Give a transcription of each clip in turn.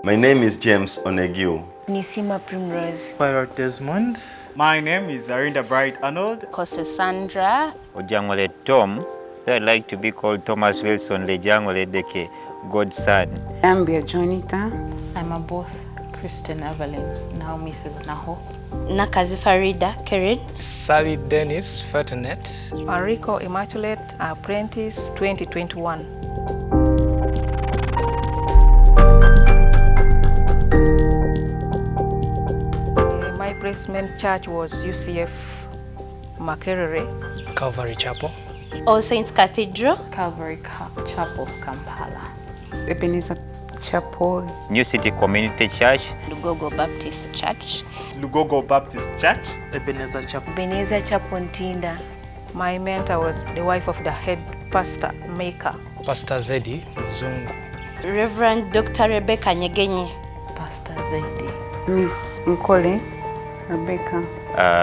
My name is James Onegiu. Nisima Primrose. Pirate Desmond. My name is Arinda Bright Arnold. Kosesandra. Ojangole Tom. I'd like to be called Thomas Wilson Lejangole Deke, godson. Ambia Jonita. I'm a both Kristen Evelyn, now Mrs. Naho. Nakazi Farida Karen. Sally Dennis Fertinet. Mariko Immaculate Apprentice 2021. My placement church was UCF Makerere. Calvary Chapel. All Saints Cathedral. Calvary Chapel, Kampala. Ebenezer Chapel. New City Community Church. Lugogo Baptist Church. Lugogo Baptist Church. Ebenezer Chapel. Ebenezer Chapel Ntinda. My mentor was the wife of the head pastor, Maker. Pastor Zedi Zungu. Reverend Dr. Rebecca Nyegenye. Pastor Zaidi. Miss Nkole Rebecca.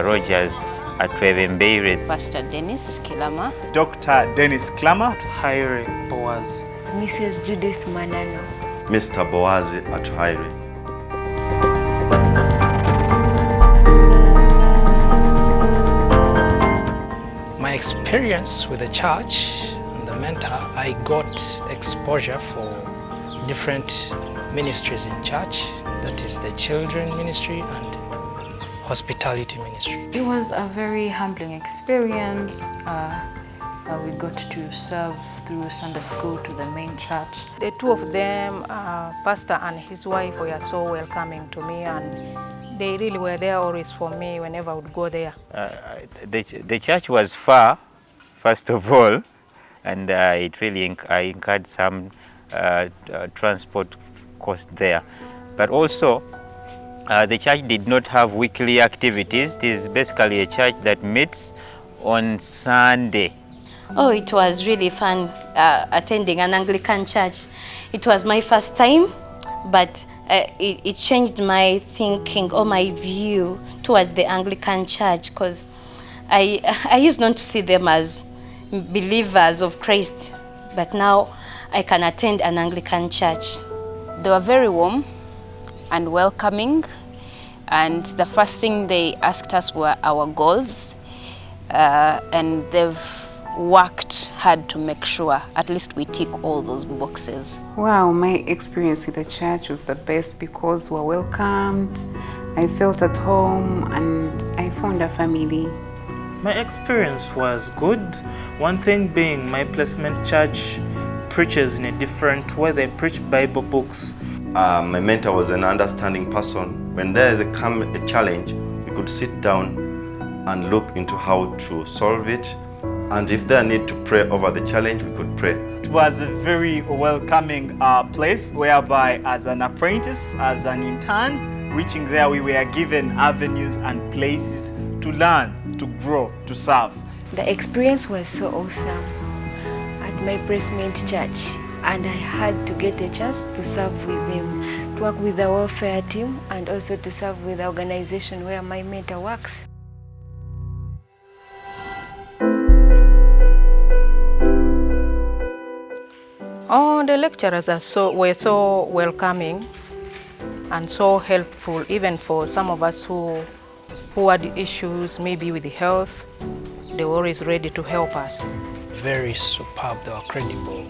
Rogers Atwebembeire. Pastor Dennis Kilama. Dr. Dennis Klama. Haire Boaz. Mrs. Judith Manano. Mr. Boazi Atuhaire. My experience with the church and the mentor, I got exposure for different ministries in church. That is the children ministry and hospitality ministry. It was a very humbling experience. We got to serve through Sunday school to the main church. The two of them, pastor and his wife, were so welcoming to me, and they really were there always for me whenever I would go there. The church was far, first of all, and it really I incurred some transport cost there. But also, the church did not have weekly activities. It is basically a church that meets on Sunday. Oh, it was really fun attending an Anglican church. It was my first time, but it changed my thinking or my view towards the Anglican church, because I used not to see them as believers of Christ, but now I can attend an Anglican church. They were very warm and welcoming, and the first thing they asked us were our goals, and they've worked hard to make sure at least we tick all those boxes. Wow, my experience with the church was the best because we were welcomed, I felt at home, and I found a family. My experience was good. One thing being my placement church preaches in a different way. They preach Bible books. My mentor was an understanding person. When there comes a challenge, we could sit down and look into how to solve it. And if there need to pray over the challenge, we could pray. It was a very welcoming place whereby as an apprentice, as an intern, reaching there we were given avenues and places to learn, to grow, to serve. The experience was so awesome at my placement church, and I had to get a chance to serve with them, to work with the welfare team, and also to serve with the organization where my mentor works. Oh, the lecturers were so welcoming and so helpful, even for some of us who had issues maybe with the health. They were always ready to help us. Very superb, they were credible.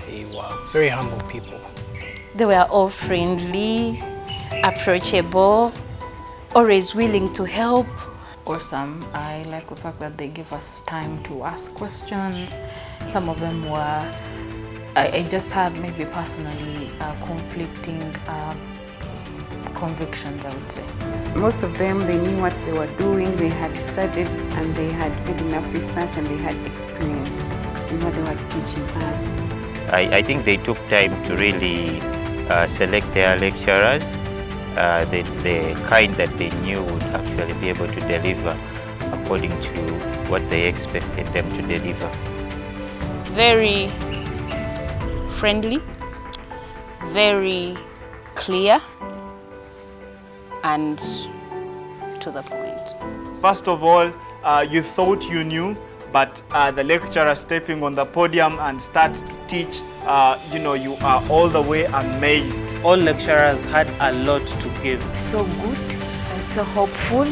They were very humble people. They were all friendly, approachable, always willing to help. Awesome. I like the fact that they give us time to ask questions. Some of them were, I just had maybe personally conflicting convictions, I would say. Most of them, they knew what they were doing, they had studied, and they had made enough research, and they had experience in what they were teaching us. I think they took time to really select their lecturers, the kind that they knew would actually be able to deliver according to what they expected them to deliver. Very friendly, very clear, and to the point. First of all, you thought you knew, but the lecturer stepping on the podium and starts to teach, you are all the way amazed. All lecturers had a lot to give. So good and so hopeful.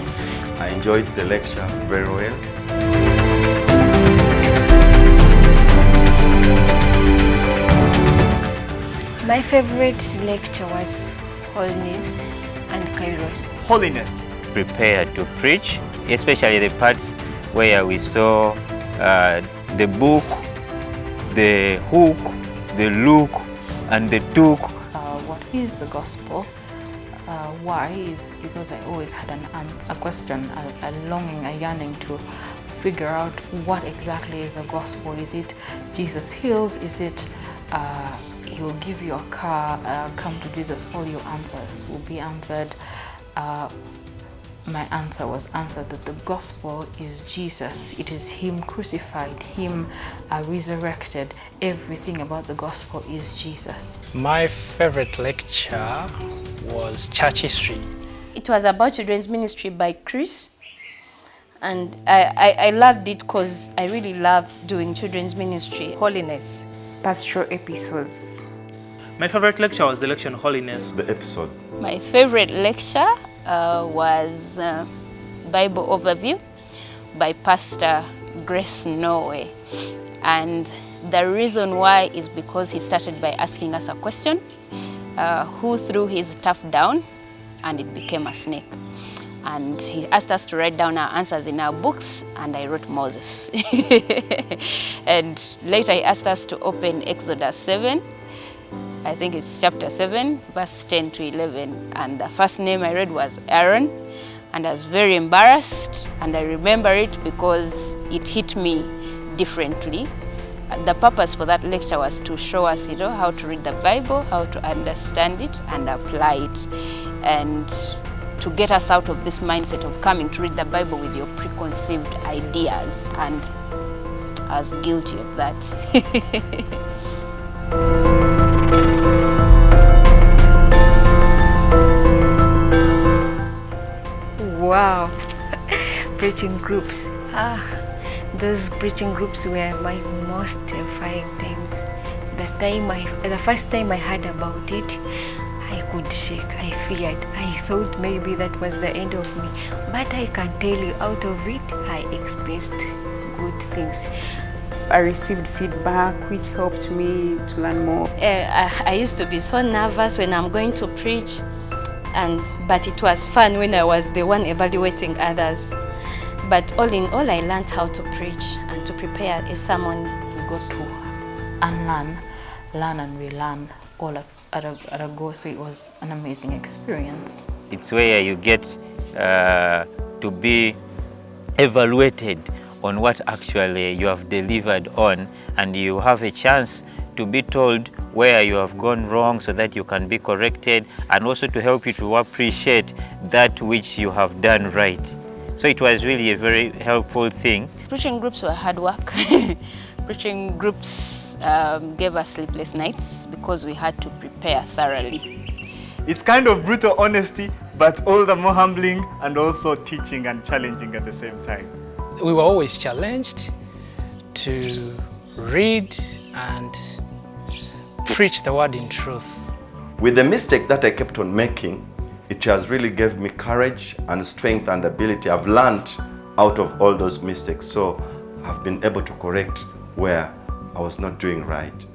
I enjoyed the lecture very well. My favorite lecture was Holiness and Kairos. Holiness. Prepared to preach, especially the parts where we saw the book, the hook, the look, and the took. What is the gospel? Why is because I always had a question, a longing, a yearning to figure out what exactly is the gospel. Is it Jesus heals? Is it he will give you a car, come to Jesus, all your answers will be answered. My answer was answered that the gospel is Jesus. It is him crucified, him resurrected. Everything about the gospel is Jesus. My favorite lecture was church history. It was about children's ministry by Chris. And I loved it because I really love doing children's ministry. Holiness. Pastoral episodes. My favorite lecture was the lecture on holiness. The episode. My favorite lecture was Bible Overview by Pastor Grace Norway. And the reason why is because he started by asking us a question, who threw his staff down and it became a snake. And he asked us to write down our answers in our books, and I wrote Moses. And later he asked us to open Exodus 7. I think it's chapter 7, verse 10 to 11. And the first name I read was Aaron. And I was very embarrassed. And I remember it because it hit me differently. The purpose for that lecture was to show us, how to read the Bible, how to understand it and apply it. And to get us out of this mindset of coming to read the Bible with your preconceived ideas. And I was guilty of that. Wow, preaching groups. Those preaching groups were my most terrifying times. The first time I heard about it, I could shake, I feared. I thought maybe that was the end of me. But I can tell you, out of it, I experienced good things. I received feedback which helped me to learn more. I used to be so nervous when I'm going to preach, but it was fun when I was the one evaluating others. But all in all, I learned how to preach and to prepare a sermon. We got to unlearn, learn and relearn all at a go, so it was an amazing experience. It's where you get to be evaluated on what actually you have delivered on, and you have a chance to be told where you have gone wrong so that you can be corrected, and also to help you to appreciate that which you have done right. So it was really a very helpful thing. Preaching groups were hard work. Preaching groups gave us sleepless nights because we had to prepare thoroughly. It's kind of brutal honesty, but all the more humbling and also teaching and challenging at the same time. We were always challenged to read and preach the word in truth. With the mistake that I kept on making, it has really gave me courage and strength and ability. I've learned out of all those mistakes, so I've been able to correct where I was not doing right.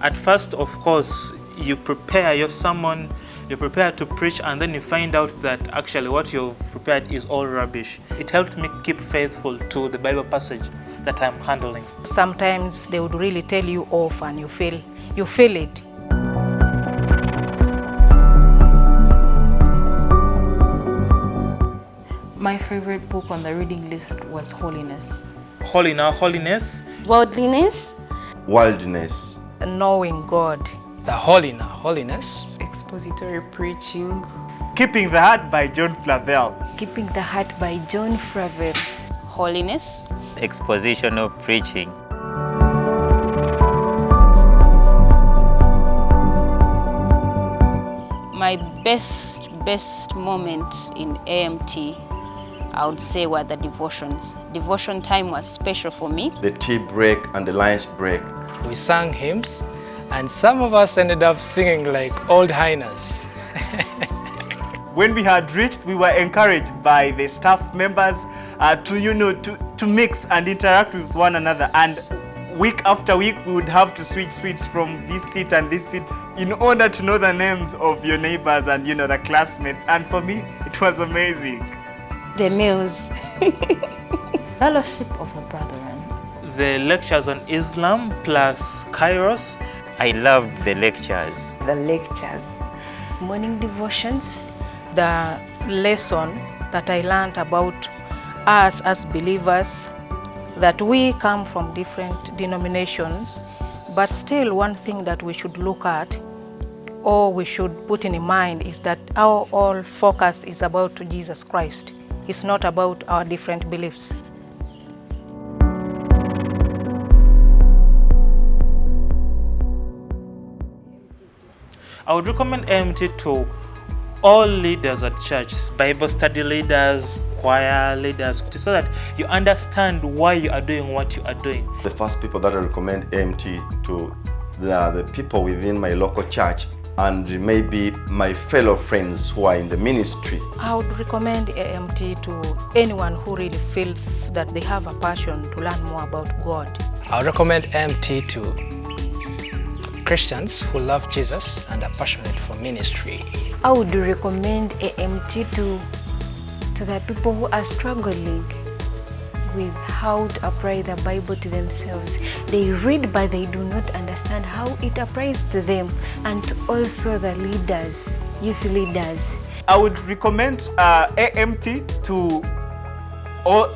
At first, of course, you prepare your sermon, you prepare to preach, and then you find out that actually what you've prepared is all rubbish. It helped me keep faithful to the Bible passage that I'm handling. Sometimes they would really tell you off and you feel it. My favorite book on the reading list was Holiness. Holiness. Worldliness. Worldliness. Knowing God. The holiness. Expository preaching. Keeping the Heart by John Flavel. Keeping the Heart by John Flavel. Holiness. Expositional preaching. My best moment in AMT I would say, were the devotions. Devotion time was special for me. The tea break and the lunch break. We sang hymns, and some of us ended up singing like old hyenas. When we had reached, we were encouraged by the staff members to mix and interact with one another. And week after week, we would have to switch seats from this seat and this seat in order to know the names of your neighbors and the classmates. And for me, it was amazing. The meals. Fellowship of the Brethren. The lectures on Islam plus Kairos. I loved the lectures. The lectures. Morning devotions. The lesson that I learned about us as believers, that we come from different denominations, but still one thing that we should look at or we should put in mind is that our all focus is about Jesus Christ. It's not about our different beliefs. I would recommend AMT to all leaders at church, Bible study leaders, choir leaders, so that you understand why you are doing what you are doing. The first people that I recommend AMT to the people within my local church and maybe my fellow friends who are in the ministry. I would recommend AMT to anyone who really feels that they have a passion to learn more about God. I would recommend AMT to Christians who love Jesus and are passionate for ministry. I would recommend AMT to the people who are struggling with how to apply the Bible to themselves. They read, but they do not understand how it applies to them, and to also the leaders, youth leaders. I would recommend AMT to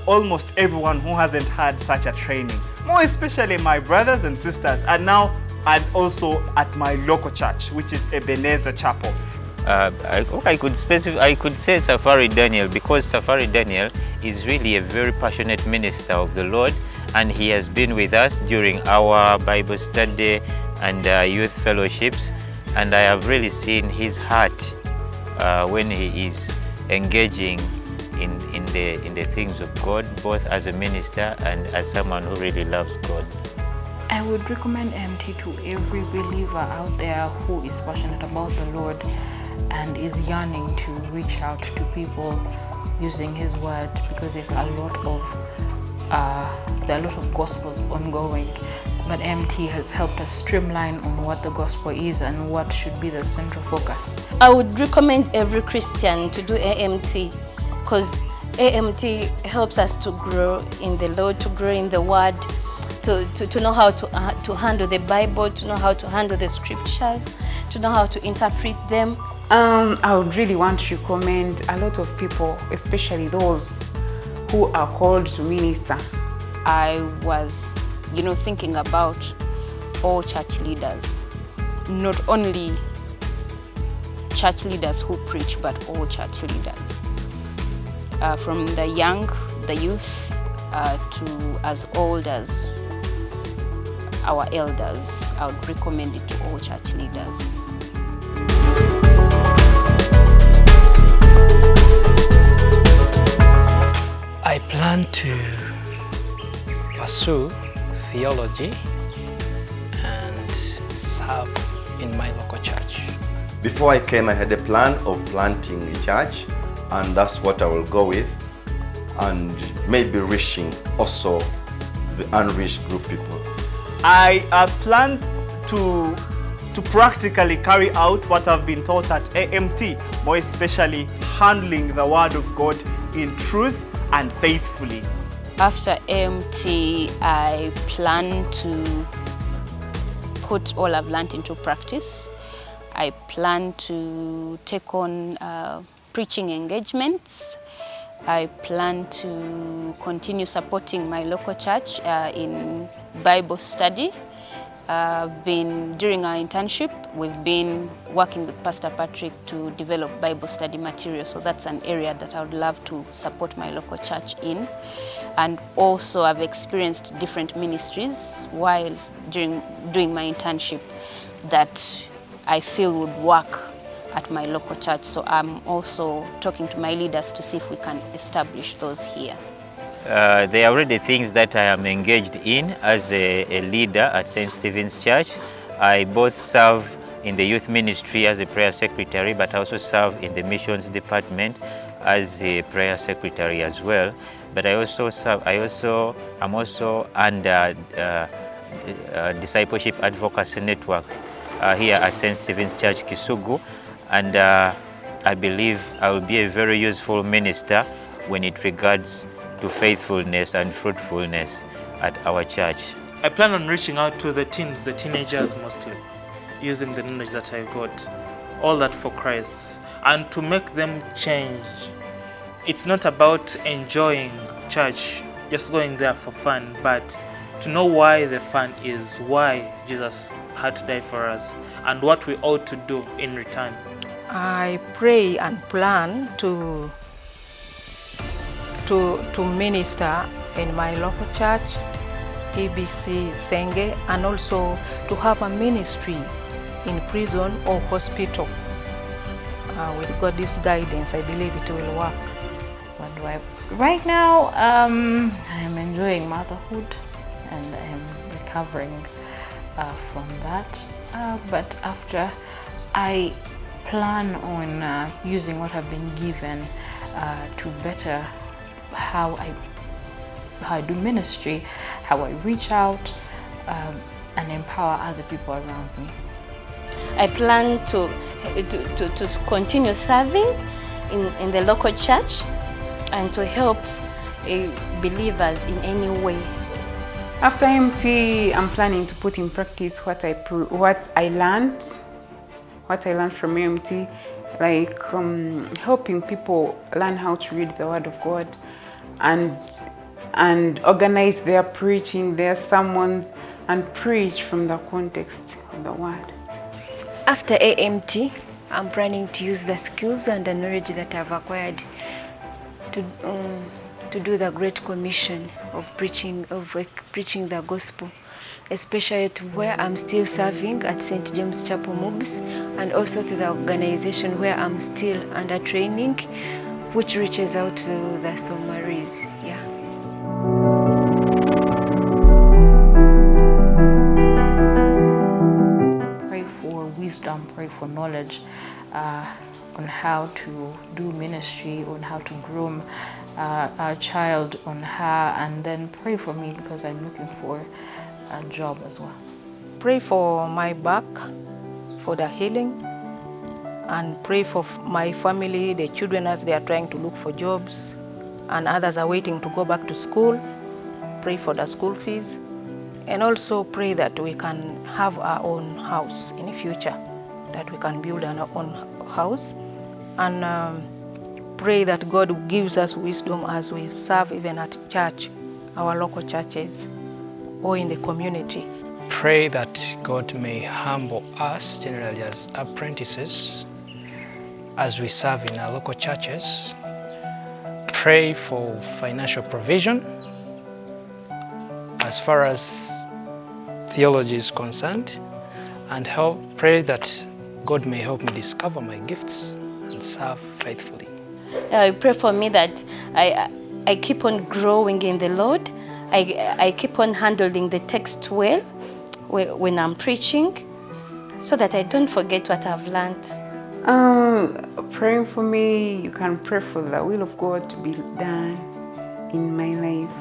almost everyone who hasn't had such a training, more especially my brothers and sisters, and also at my local church, which is Ebenezer Chapel. I could say Safari Daniel, because Safari Daniel is really a very passionate minister of the Lord, and he has been with us during our Bible study and youth fellowships, and I have really seen his heart when he is engaging in the things of God, both as a minister and as someone who really loves God. I would recommend AMT to every believer out there who is passionate about the Lord and is yearning to reach out to people using His word, because there's a lot of gospels ongoing. But AMT has helped us streamline on what the gospel is and what should be the central focus. I would recommend every Christian to do AMT, because AMT helps us to grow in the Lord, to grow in the word, to know how to handle the Bible, to know how to handle the scriptures, to know how to interpret them. I would really want to recommend a lot of people, especially those who are called to minister. I was, thinking about all church leaders, not only church leaders who preach, but all church leaders. From the young, the youth, to as old as our elders. I would recommend it to all church leaders. I plan to pursue theology and serve in my local church. Before I came, I had a plan of planting a church, and that's what I will go with, and maybe reaching also the unreached group people. I plan to practically carry out what I've been taught at AMT, more especially handling the Word of God in truth and faithfully. After AMT, I plan to put all I've learned into practice. I plan to take on preaching engagements. I plan to continue supporting my local church in Bible study. During our internship, we've been working with Pastor Patrick to develop Bible study material, so that's an area that I would love to support my local church in. And also I've experienced different ministries while doing my internship that I feel would work at my local church. So I'm also talking to my leaders to see if we can establish those here. There are already things that I am engaged in as a leader at St. Stephen's Church. I both serve in the youth ministry as a prayer secretary, but I also serve in the missions department as a prayer secretary as well. But I'm also under Discipleship Advocacy Network here at St. Stephen's Church, Kisugu. And I believe I will be a very useful minister when it regards to faithfulness and fruitfulness at our church. I plan on reaching out to the teens, the teenagers mostly, using the knowledge that I got, all that for Christ, and to make them change. It's not about enjoying church, just going there for fun, but to know why the fun is, why Jesus had to die for us, and what we ought to do in return. I pray and plan to minister in my local church, EBC Senge, and also to have a ministry in prison or hospital. With God's guidance, I believe it will work. What do I? Right now, I'm enjoying motherhood, and I'm recovering from that. But after, I plan on using what I've been given to better how I do ministry, how I reach out and empower other people around me. I plan to continue serving in the local church and to help believers in any way. After MT, I'm planning to put in practice what I learned from MT, like helping people learn how to read the Word of God and organize their preaching, their sermons, and preach from the context of the Word. After AMT, I'm planning to use the skills and the knowledge that I've acquired to do the Great Commission of preaching the gospel, especially to where I'm still serving at St. James Chapel Moobs, and also to the organization where I'm still under training, which reaches out to the Somalis. Yeah. Pray for wisdom, pray for knowledge on how to do ministry, on how to groom our child, on her, and then pray for me because I'm looking for a job as well. Pray for my back, for the healing, and pray for my family, the children as they are trying to look for jobs, and others are waiting to go back to school. Pray for the school fees, and also pray that we can have our own house in the future, that we can build our own house, and pray that God gives us wisdom as we serve even at church, our local churches, or in the community. Pray that God may humble us generally as apprentices as we serve in our local churches. Pray for financial provision as far as theology is concerned, and pray that God may help me discover my gifts and serve faithfully. Pray for me that I keep on growing in the Lord. I keep on handling the text well when I'm preaching, so that I don't forget what I've learned. Praying for me, you can pray for the will of God to be done in my life.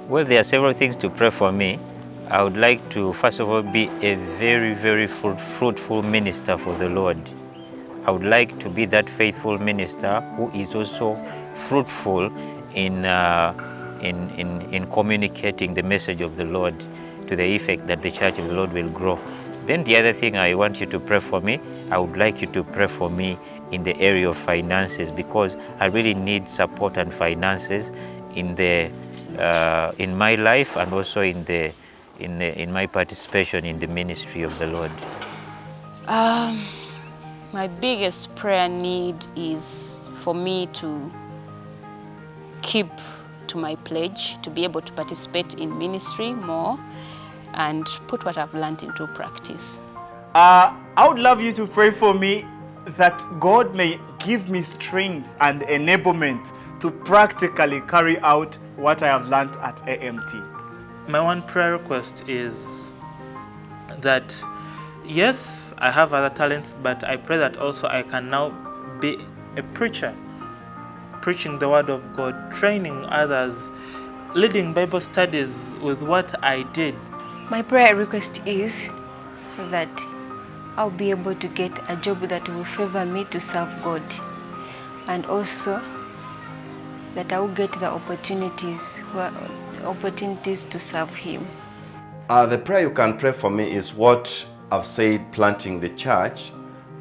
Well, there are several things to pray for me. I would like to, first of all, be a very, very fruitful minister for the Lord. I would like to be that faithful minister who is also fruitful in communicating the message of the Lord to the effect that the church of the Lord will grow. Then the other thing I want you to pray for me, I would like you to pray for me in the area of finances, because I really need support and finances in my life, and also in my participation in the ministry of the Lord. My biggest prayer need is for me to keep to my pledge, to be able to participate in ministry more and put what I've learned into practice. I would love you to pray for me that God may give me strength and enablement to practically carry out what I have learned at AMT. My one prayer request is that, yes, I have other talents, but I pray that also I can now be a preacher, preaching the word of God, training others, leading Bible studies with what I did. My prayer request is that I'll be able to get a job that will favor me to serve God, and also that I will get the opportunities to serve Him. The prayer you can pray for me is what I've said, planting the church,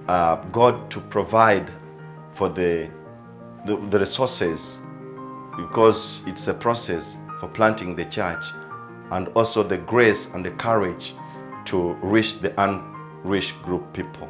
God to provide for the resources, because it's a process for planting the church, and also the grace and the courage to reach the unreached group people.